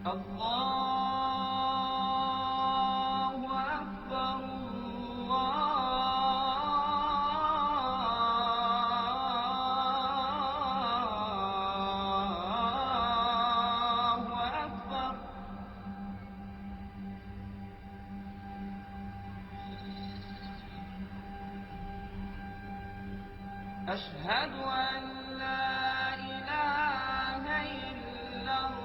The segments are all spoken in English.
الله أكبر الله أكبر أشهد أن لا إله إلا الله.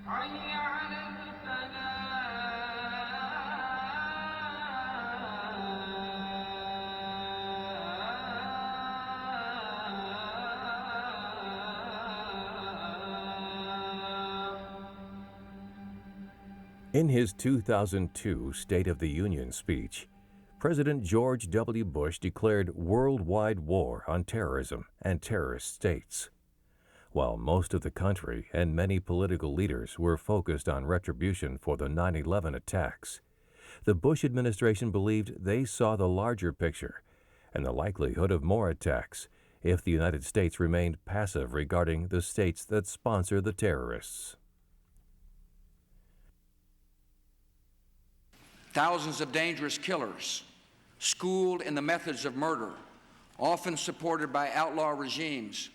حي على الفلاح. In his 2002 State of the Union speech, President George W. Bush declared worldwide war on terrorism and terrorist states. While most of the country and many political leaders were focused on retribution for the 9/11 attacks, the Bush administration believed they saw the larger picture and the likelihood of more attacks if the United States remained passive regarding the states that sponsor the terrorists. Thousands of dangerous killers, schooled in the methods of murder, often supported by outlaw regimes,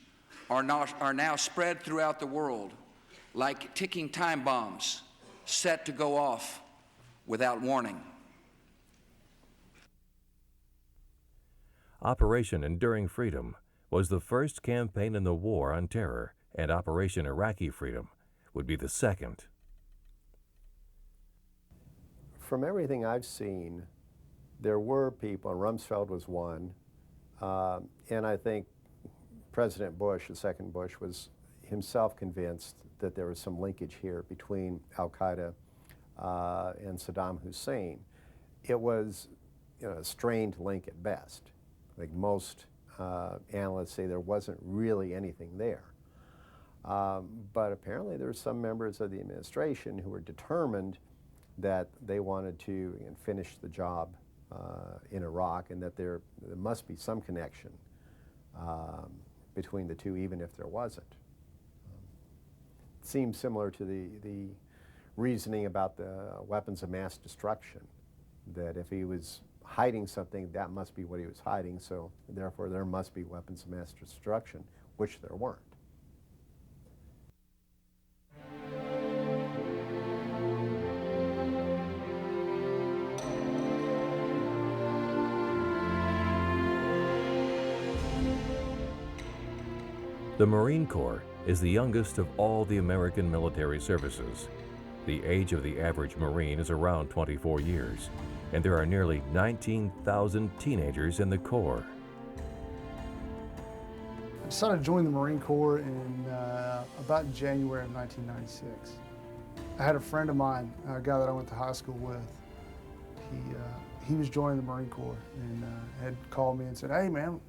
are now spread throughout the world like ticking time bombs set to go off without warning. Operation Enduring Freedom was the first campaign in the war on terror, and Operation Iraqi Freedom would be the second. From everything I've seen, there were people, and Rumsfeld was one, and I think President Bush, the second Bush, was himself convinced that there was some linkage here between al-Qaeda and Saddam Hussein. It was, a strained link at best. Like most analysts say, there wasn't really anything there. But apparently there were some members of the administration who were determined that they wanted to finish the job in Iraq, and that there must be some connection between the two, even if there wasn't. It seems similar to the reasoning about the weapons of mass destruction, that if he was hiding something, that must be what he was hiding, so therefore there must be weapons of mass destruction, which there weren't. The Marine Corps is the youngest of all the American military services. The age of the average Marine is around 24 years, and there are nearly 19,000 teenagers in the Corps. I decided to join the Marine Corps in about January of 1996. I had a friend of mine, a guy that I went to high school with. He was joining the Marine Corps and had called me and said, "Hey man,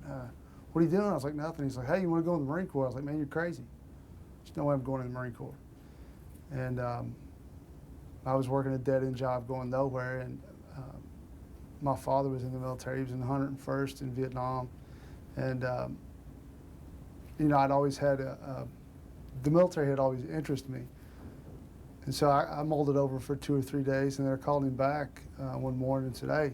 what are you doing?" I was like, "Nothing." He's like, "Hey, you want to go in the Marine Corps?" I was like, "Man, you're crazy. There's no way I'm going in the Marine Corps." And I was working a dead-end job going nowhere, and my father was in the military. He was in the 101st in Vietnam. And, I'd always had the military had always interested me. And so I mulled it over for 2 or 3 days, and then I called him back one morning and said, "Hey,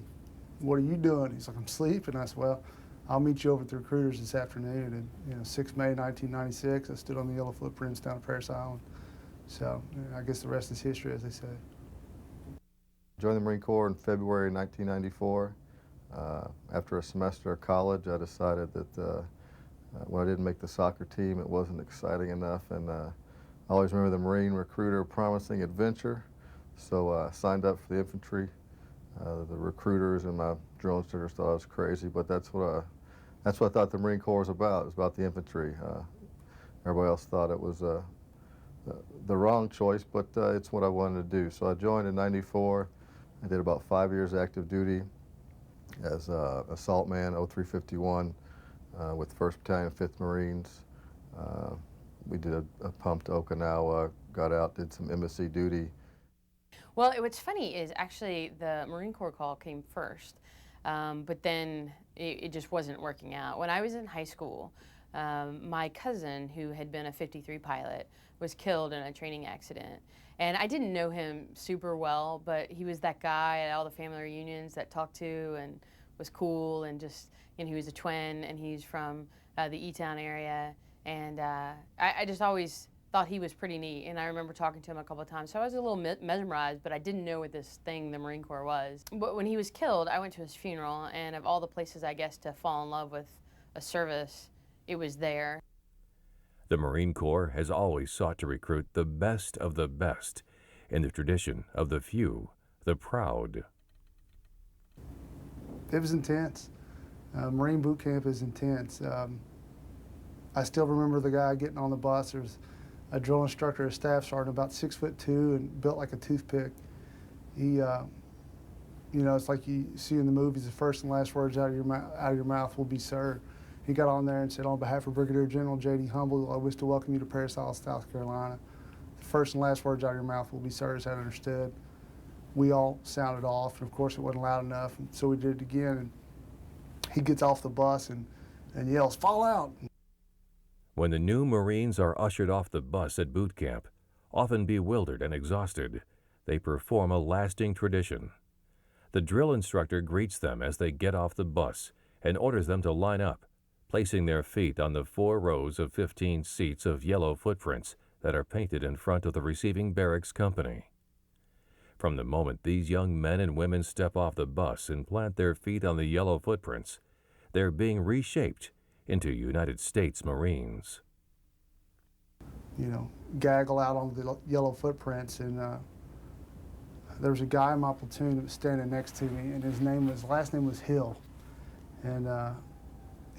what are you doing?" He's like, "I'm sleeping." I said, "Well, I'll meet you over at the recruiters this afternoon." And 6 May 1996, I stood on the yellow footprints down at Paris Island. So I guess the rest is history, as they say. Joined the Marine Corps in February 1994. After a semester of college, I decided that When I didn't make the soccer team, it wasn't exciting enough, and I always remember the Marine recruiter promising adventure, so I signed up for the infantry. The recruiters and my drill instructors thought I was crazy, but that's what I thought the Marine Corps was about. It was about the infantry. Everybody else thought it was the wrong choice, but it's what I wanted to do. So I joined in '94. I did about 5 years active duty as assault man, 0351, with 1st Battalion, 5th Marines. We did a pump to Okinawa, got out, did some embassy duty. Well, what's funny is actually the Marine Corps call came first, but then it just wasn't working out. When I was in high school, my cousin, who had been a 53 pilot, was killed in a training accident. And I didn't know him super well, but he was that guy at all the family reunions that talked to and was cool, and just, you know, he was a twin, and he's from the E-Town area. And I just always thought he was pretty neat, and I remember talking to him a couple of times. So I was a little mesmerized, but I didn't know what this thing the Marine Corps was. But when he was killed, I went to his funeral, and of all the places, I guess, to fall in love with a service, it was there. The Marine Corps has always sought to recruit the best of the best in the tradition of the few, the proud. It was intense. Marine boot camp is intense. I still remember the guy getting on the bus. There's a drill instructor, a staff sergeant, about 6'2" and built like a toothpick. He, you know, it's like you see in the movies, the first and last words out of your mouth will be "sir." He got on there and said, "On behalf of Brigadier General J.D. Humble, I wish to welcome you to Paris Isle, South Carolina. The first and last words out of your mouth will be 'sir,' is that understood?" We all sounded off, and of course it wasn't loud enough, and so we did it again. And he gets off the bus and yells, "Fall out!" When the new Marines are ushered off the bus at boot camp, often bewildered and exhausted, they perform a lasting tradition. The drill instructor greets them as they get off the bus and orders them to line up, placing their feet on the 4 rows of 15 seats of yellow footprints that are painted in front of the receiving barracks company. From the moment these young men and women step off the bus and plant their feet on the yellow footprints, they're being reshaped into United States Marines. You know, gaggle out on the yellow footprints, and there was a guy in my platoon that was standing next to me, and his last name was Hill, and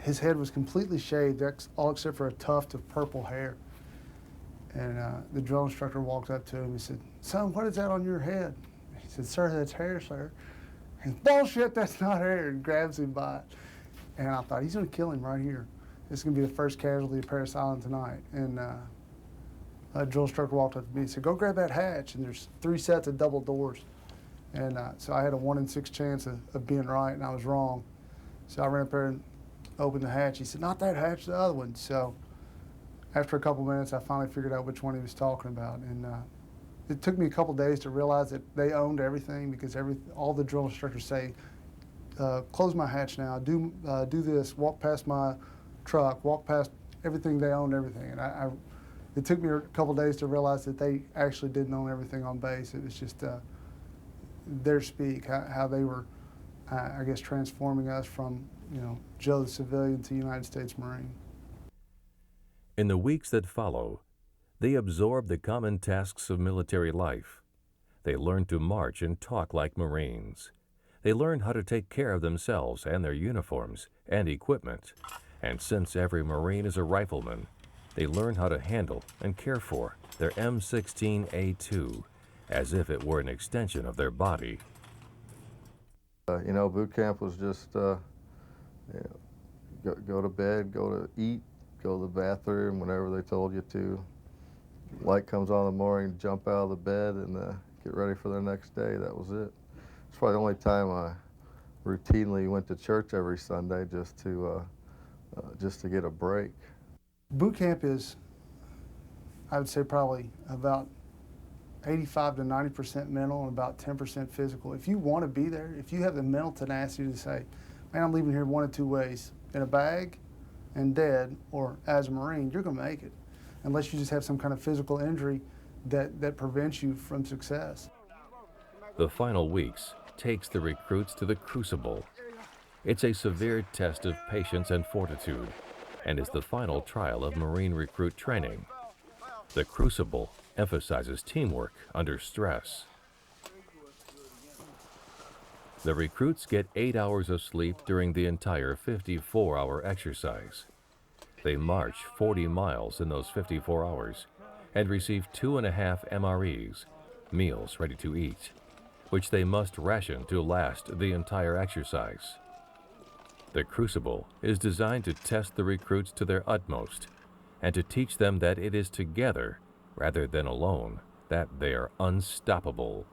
his head was completely shaved, all except for a tuft of purple hair. And the drill instructor walked up to him and said, "Son, what is that on your head?" He said, "Sir, that's hair, sir." He said, "Bullshit, that's not hair," and grabs him by it. And I thought, he's going to kill him right here. This is going to be the first casualty of Paris Island tonight. And a drill instructor walked up to me and said, "Go grab that hatch," and there's 3 sets of double doors. And so I had a 1 in 6 chance of being right, and I was wrong. So I ran up there and opened the hatch. He said, "Not that hatch, the other one." So after a couple minutes, I finally figured out which one he was talking about. And it took me a couple days to realize that they owned everything, because all the drill instructors say, "Close my hatch now, do this, walk past my truck, walk past everything." They owned everything. And it took me a couple days to realize that they actually didn't own everything on base. It was just their speak, how they were, I guess, transforming us from, you know, Joe the civilian to United States Marine. In the weeks that follow, they absorb the common tasks of military life. They learn to march and talk like Marines. They learn how to take care of themselves and their uniforms and equipment. And since every Marine is a rifleman, they learn how to handle and care for their M16A2 as if it were an extension of their body. You know, boot camp was just you know, go to bed, go to eat, go to the bathroom whenever they told you to. Light comes on in the morning, jump out of the bed and get ready for the next day. That was it. It's probably the only time I routinely went to church every Sunday just to get a break. Boot camp is, I would say, probably about 85 to 90% mental and about 10% physical. If you want to be there, if you have the mental tenacity to say, "Man, I'm leaving here one of 2 ways, in a bag and dead, or as a Marine," you're going to make it, unless you just have some kind of physical injury that prevents you from success. The final weeks takes the recruits to the crucible. It's a severe test of patience and fortitude. and is the final trial of Marine recruit training. The Crucible emphasizes teamwork under stress. The recruits get 8 hours of sleep during the entire 54-hour exercise. They march 40 miles in those 54 hours and receive 2.5 MREs, meals ready to eat, which they must ration to last the entire exercise. The Crucible is designed to test the recruits to their utmost and to teach them that it is together, rather than alone, that they are unstoppable.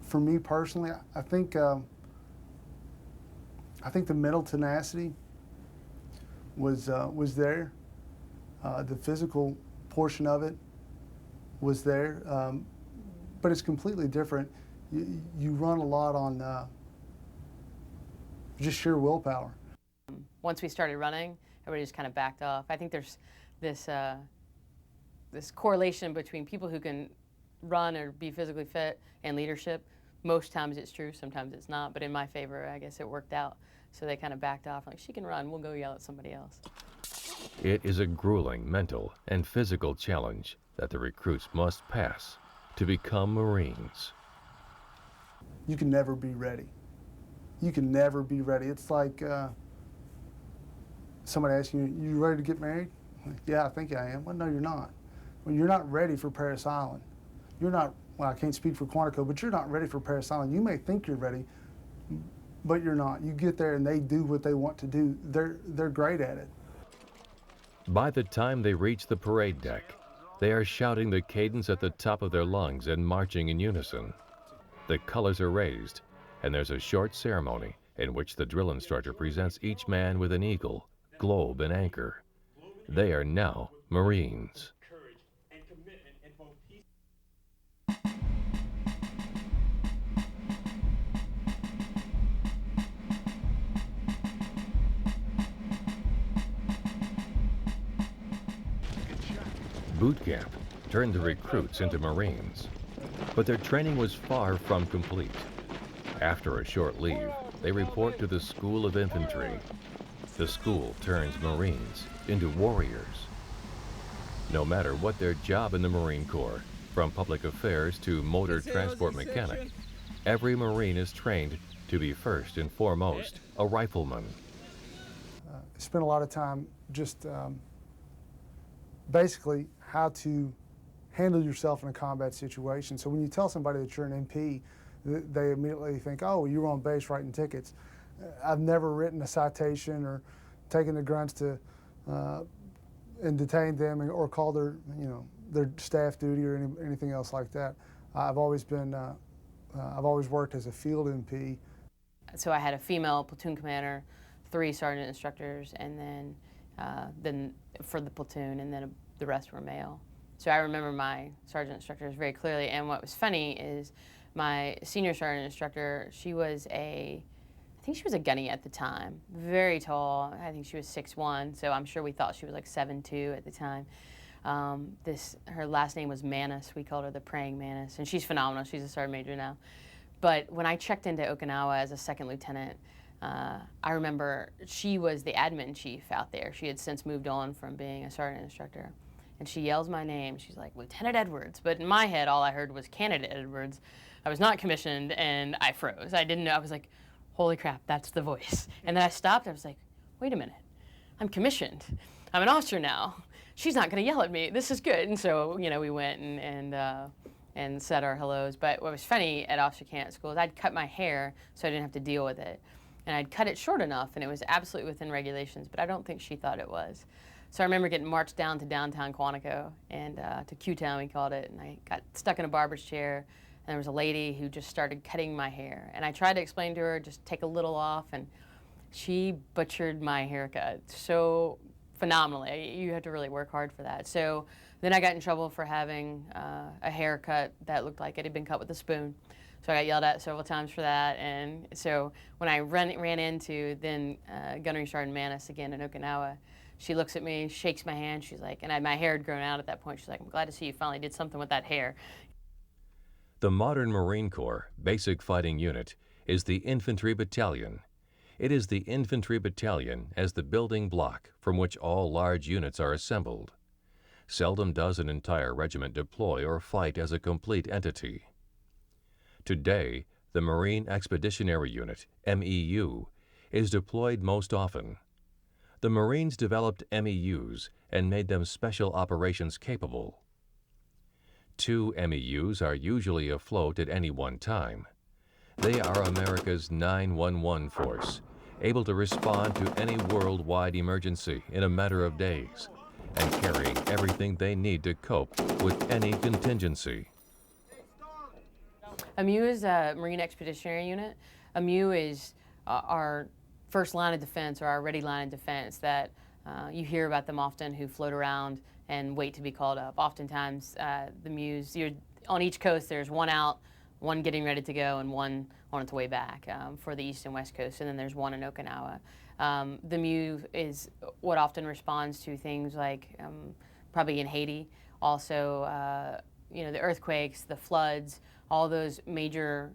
For me personally, I think the mental tenacity was there. The physical portion of it was there, but it's completely different. You run a lot on just sheer willpower. Once we started running, everybody just kind of backed off. I think there's this correlation between people who can run or be physically fit and leadership. Most times it's true, sometimes it's not, but in my favor, I guess it worked out. So they kind of backed off, like, she can run, we'll go yell at somebody else. It is a grueling mental and physical challenge that the recruits must pass to become Marines. You can never be ready. You can never be ready. It's like somebody asking you ready to get married? Like, yeah, I think I am. Well, no, you're not. Well, you're not ready for Paris Island. You're not, well, I can't speak for Quantico, but you're not ready for Paris Island. You may think you're ready, but you're not. You get there and they do what they want to do. They're great at it. By the time they reach the parade deck, they are shouting the cadence at the top of their lungs and marching in unison. The colors are raised, and there's a short ceremony in which the drill instructor presents each man with an eagle, globe, and anchor. They are now Marines. Boot camp turned the recruits into Marines, but their training was far from complete. After a short leave, they report to the School of Infantry. The school turns Marines into warriors. No matter what their job in the Marine Corps, from public affairs to motor transport mechanic, every Marine is trained to be first and foremost a rifleman. I spent a lot of time just basically how to handle yourself in a combat situation. So when you tell somebody that you're an MP, they immediately think, oh, you were on base writing tickets. I've never written a citation or taken the grunts to and detained them or called their staff duty or anything else like that. I've always worked as a field MP. So I had a female platoon commander, 3 sergeant instructors, and then for the platoon, and then the rest were male. So I remember my sergeant instructors very clearly, and what was funny is my senior sergeant instructor, I think she was a gunny at the time, very tall. I think she was 6'1", so I'm sure we thought she was like 7'2" at the time. Her last name was Manus. We called her the Praying Manus, and she's phenomenal. She's a sergeant major now. But when I checked into Okinawa as a second lieutenant, I remember she was the admin chief out there. She had since moved on from being a sergeant instructor. And she yells my name. She's like, Lieutenant Edwards. But in my head, all I heard was Candidate Edwards. I was not commissioned, and I froze. I didn't know. I was like, holy crap, that's the voice. And then I stopped. I was like, wait a minute. I'm commissioned. I'm an officer now. She's not going to yell at me. This is good. And so, we went and said our hellos. But what was funny at officer camp school is I'd cut my hair so I didn't have to deal with it. And I'd cut it short enough, and it was absolutely within regulations, but I don't think she thought it was. So I remember getting marched down to downtown Quantico, and to Q-Town we called it, and I got stuck in a barber's chair, and there was a lady who just started cutting my hair. And I tried to explain to her, just take a little off, and she butchered my haircut so phenomenally. You have to really work hard for that. So then I got in trouble for having a haircut that looked like it had been cut with a spoon. So I got yelled at several times for that. And so when I ran into then Gunnery Sergeant Manus again in Okinawa, she looks at me, shakes my hand, she's like, and my hair had grown out at that point, she's like, I'm glad to see you finally did something with that hair. The modern Marine Corps Basic Fighting Unit is the Infantry Battalion. It is the infantry battalion as the building block from which all large units are assembled. Seldom does an entire regiment deploy or fight as a complete entity. Today, the Marine Expeditionary Unit, MEU, is deployed most often. The Marines developed MEUs and made them special operations capable. 2 MEUs are usually afloat at any one time. They are America's 911 force, able to respond to any worldwide emergency in a matter of days, and carrying everything they need to cope with any contingency. A MEU is a Marine Expeditionary Unit. A MEU is our first line of defense, or our ready line of defense, that you hear about them often, who float around and wait to be called up. Oftentimes, the MEUs, on each coast, there's one out, one getting ready to go, and one on its way back for the east and west coast, and then there's one in Okinawa. The MEU is what often responds to things like, probably in Haiti, also the earthquakes, the floods, all those major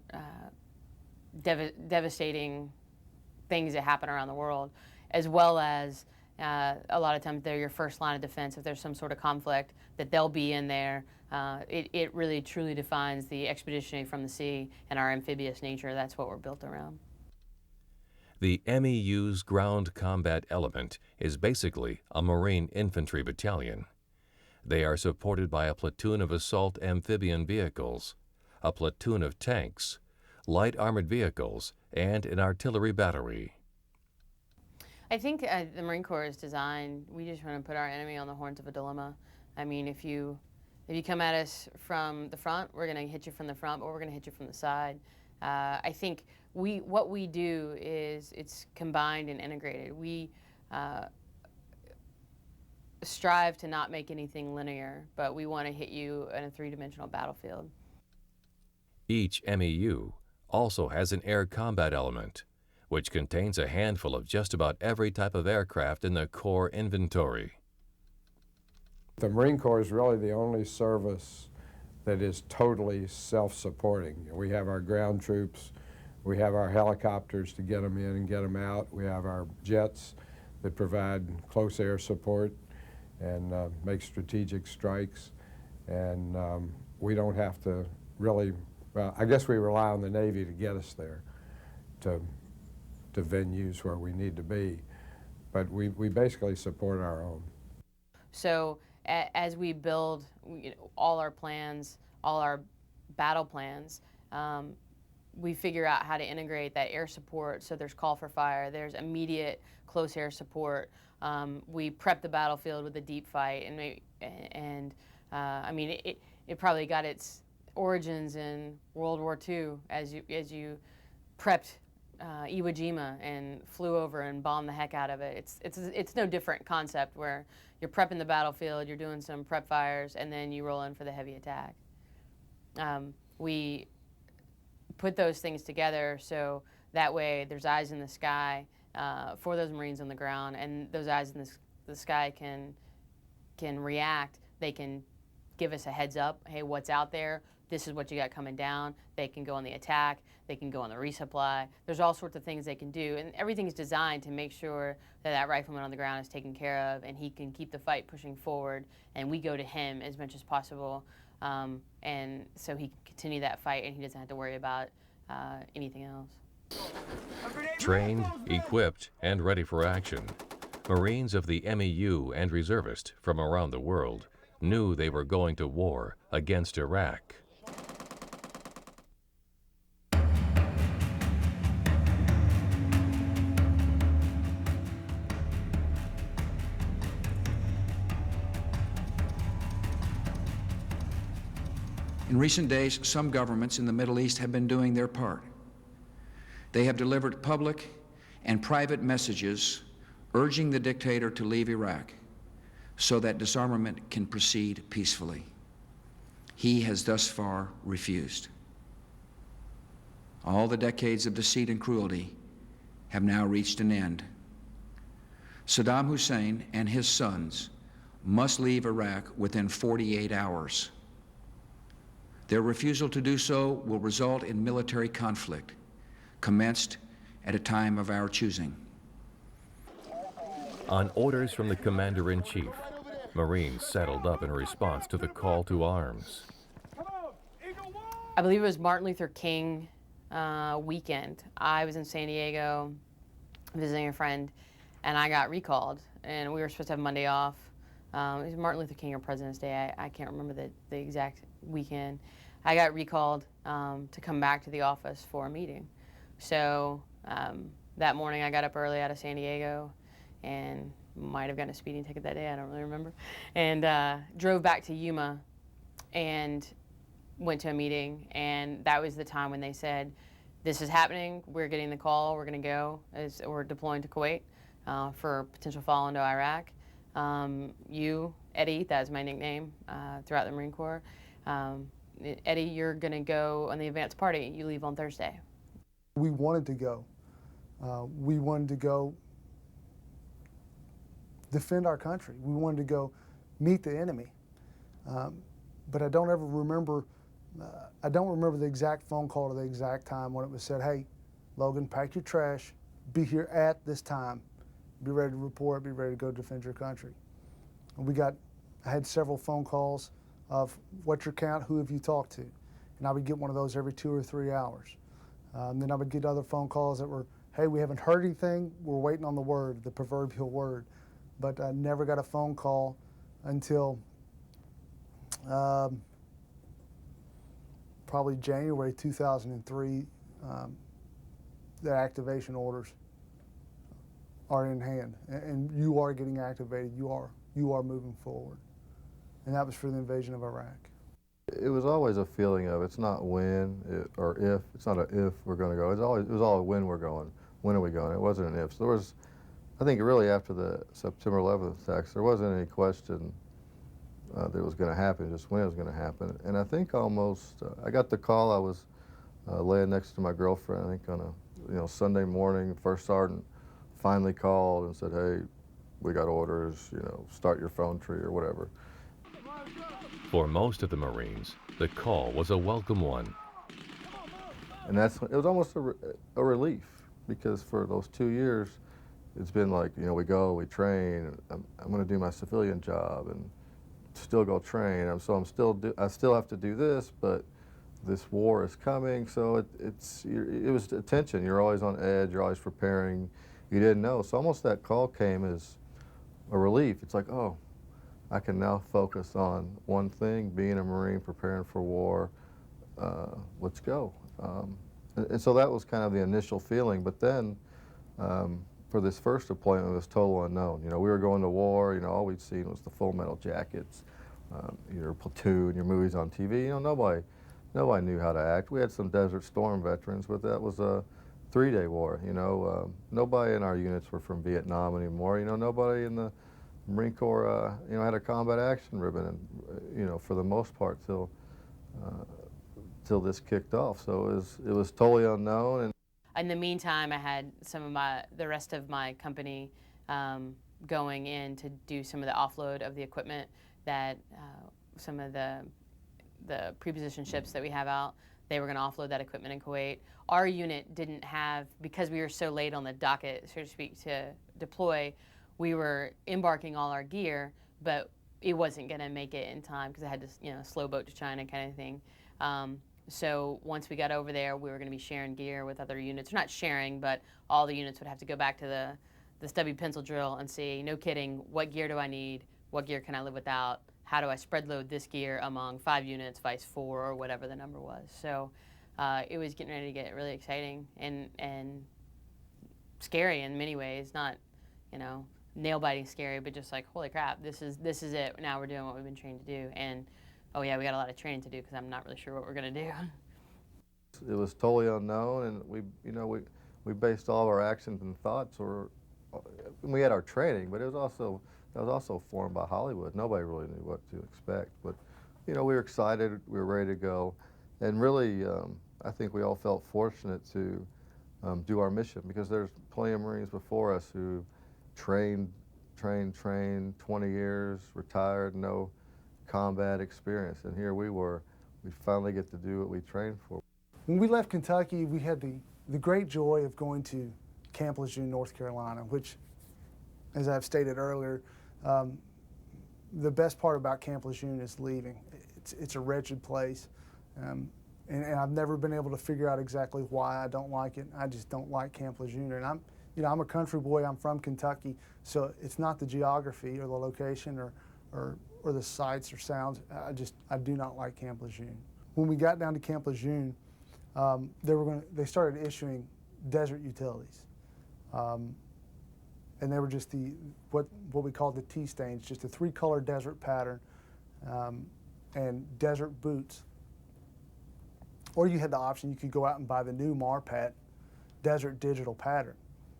devastating things that happen around the world, as well as a lot of times they're your first line of defense. If there's some sort of conflict, that they'll be in there. It really truly defines the expeditionary from the sea and our amphibious nature. That's what we're built around. The MEU's ground combat element is basically a Marine infantry battalion. They are supported by a platoon of assault amphibian vehicles, a platoon of tanks, light armored vehicles, and an artillery battery. I think the Marine Corps is designed, we just want to put our enemy on the horns of a dilemma. I mean, if you come at us from the front, we're going to hit you from the front, but we're going to hit you from the side. I think what we do is it's combined and integrated. We strive to not make anything linear, but we want to hit you in a three-dimensional battlefield. Each MEU also has an air combat element, which contains a handful of just about every type of aircraft in the Corps inventory. The Marine Corps is really the only service that is totally self-supporting. We have our ground troops, we have our helicopters to get them in and get them out, we have our jets that provide close air support and make strategic strikes, and we don't have to really, well, I guess we rely on the Navy to get us there, to venues where we need to be, but we basically support our own. So as we build all our plans, all our battle plans, we figure out how to integrate that air support. So there's call for fire, there's immediate close air support. We prep the battlefield with a deep fight, and I mean it probably got its origins in World War II as you prepped Iwo Jima and flew over and bombed the heck out of it. It's no different concept, where you're prepping the battlefield, you're doing some prep fires, and then you roll in for the heavy attack. We put those things together so that way there's eyes in the sky for those Marines on the ground, and those eyes in the sky can react. They can give us a heads up, hey, what's out there? This is what you got coming down. They can go on the attack. They can go on the resupply. There's all sorts of things they can do, and everything's designed to make sure that rifleman on the ground is taken care of, and he can keep the fight pushing forward, and we go to him as much as possible, and so he can continue that fight, and he doesn't have to worry about anything else. Trained, equipped, and ready for action, Marines of the MEU and reservists from around the world knew they were going to war against Iraq. In recent days, some governments in the Middle East have been doing their part. They have delivered public and private messages urging the dictator to leave Iraq so that disarmament can proceed peacefully. He has thus far refused. All the decades of deceit and cruelty have now reached an end. Saddam Hussein and his sons must leave Iraq within 48 hours. Their refusal to do so will result in military conflict, commenced at a time of our choosing. On orders from the Commander-in-Chief, Marines settled up in response to the call to arms. I believe it was Martin Luther King weekend. I was in San Diego visiting a friend, and I got recalled, and we were supposed to have Monday off. It was Martin Luther King or President's Day. I can't remember the exact weekend. I got recalled to come back to the office for a meeting. So that morning I got up early out of San Diego and might have gotten a speeding ticket that day, I don't really remember, and drove back to Yuma and went to a meeting, and that was the time when they said, this is happening, we're getting the call, we're going to go, we're deploying to Kuwait for potential fall into Iraq. You, Eddie, that's my nickname throughout the Marine Corps, Eddie, you're going to go on the advance party, you leave on Thursday. We wanted to go. We wanted to go defend our country. We wanted to go meet the enemy. But I don't ever remember, I don't remember the exact phone call to the exact time when it was said, hey, Logan, pack your trash, be here at this time, be ready to report, be ready to go defend your country. And I had several phone calls of what's your count, who have you talked to? And I would get one of those every 2 or 3 hours. Then I would get other phone calls that were, hey, we haven't heard anything, we're waiting on the word, the proverbial word. But I never got a phone call until probably January 2003, the activation orders are in hand, and you are getting activated, you are moving forward. And that was for the invasion of Iraq. It was always a feeling of, it's not when or if, it's not a if we're going to go, it was always when we're going, when are we going, it wasn't an if. So there was, I think really after the September 11th attacks, there wasn't any question that it was going to happen, just when it was going to happen. And I think almost, I got the call, I was laying next to my girlfriend, I think on a Sunday morning, first sergeant finally called and said, hey, we got orders, start your phone tree or whatever. For most of the Marines, the call was a welcome one. And it was almost a relief, because for those 2 years, it's been like, we go, we train, I'm going to do my civilian job and still go train. So I still have to do this, but this war is coming. So it was tension. You're always on edge. You're always preparing. You didn't know. So almost that call came as a relief. It's like, oh, I can now focus on one thing, being a Marine, preparing for war. Let's go. And so that was kind of the initial feeling. But then for this first deployment, it was total unknown. We were going to war. All we'd seen was the Full Metal Jackets, your platoon, your movies on TV. Nobody knew how to act. We had some Desert Storm veterans, but that was a 3-day war. Nobody in our units were from Vietnam anymore. Nobody in the Marine Corps, had a combat action ribbon, and for the most part till this kicked off. So it was totally unknown. And in the meantime, I had the rest of my company going in to do some of the offload of the equipment that some of the pre-positioned ships that we have out, they were going to offload that equipment in Kuwait. Our unit didn't have, because we were so late on the docket, so to speak, to deploy, we were embarking all our gear, but it wasn't going to make it in time because I had to, slow boat to China kind of thing. So once we got over there, we were going to be sharing gear with other units. Not sharing, but all the units would have to go back to the stubby pencil drill and see, no kidding, what gear do I need? What gear can I live without? How do I spread load this gear among 5 units, vice 4, or whatever the number was. So it was getting ready to get really exciting and scary in many ways. Not, nail-biting scary, but just like, holy crap, this is it. Now we're doing what we've been trained to do. And oh yeah, we got a lot of training to do because I'm not really sure what we're going to do. It was totally unknown, and we based all of our actions and thoughts, we had our training, but that was also formed by Hollywood. Nobody really knew what to expect, but we were excited, we were ready to go, and really, I think we all felt fortunate to do our mission, because there's plenty of Marines before us who trained 20 years, retired, no combat experience, and here we finally get to do what we trained for. When we left Kentucky, we had the the great joy of going to Camp Lejeune, North Carolina, which, as I've stated earlier, the best part about Camp Lejeune is leaving. It's a wretched place, and I've never been able to figure out exactly why I don't like it. I just don't like Camp Lejeune, and I'm a country boy. I'm from Kentucky, so it's not the geography or the location or the sights or sounds. I do not like Camp Lejeune. When we got down to Camp Lejeune, they started issuing desert utilities. And they were just what we call the T-stains, just a 3-color desert pattern, and desert boots. Or you had the option, you could go out and buy the new Marpat desert digital pattern,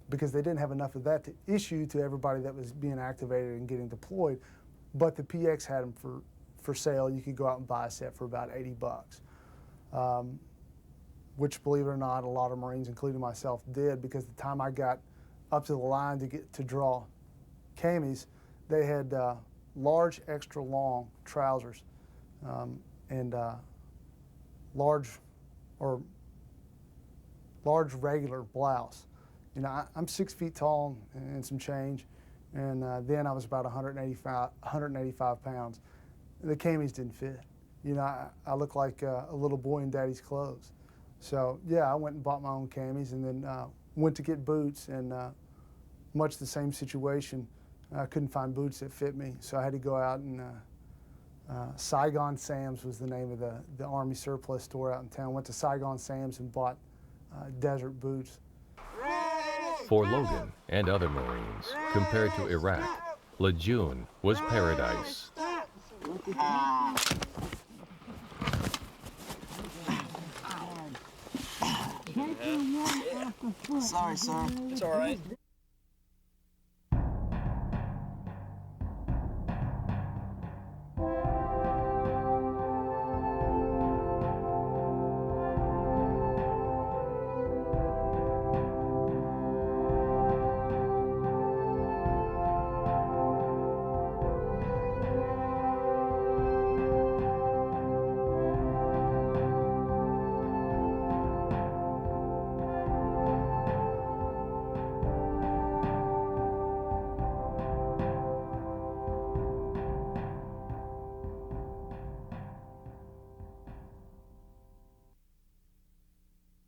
because they didn't have enough of that to issue to everybody that was being activated and getting deployed. But the PX had them for sale. You could go out and buy a set for about $80, which, believe it or not, a lot of Marines, including myself, did, because the time I got up to the line to draw camis, they had large, extra long trousers and large regular blouse. You know, I'm 6 feet tall and some change, and then I was about 185 pounds. The camis didn't fit. You know, I looked like a little boy in Daddy's clothes. So yeah, I went and bought my own camis, and then went to get boots, and much the same situation. I couldn't find boots that fit me, so I had to go out and Saigon Sam's was the name of the Army surplus store out in town. Went to Saigon Sam's and bought desert boots. For Logan and other Marines, compared to Iraq, Lejeune was paradise. Sorry, sir. It's all right.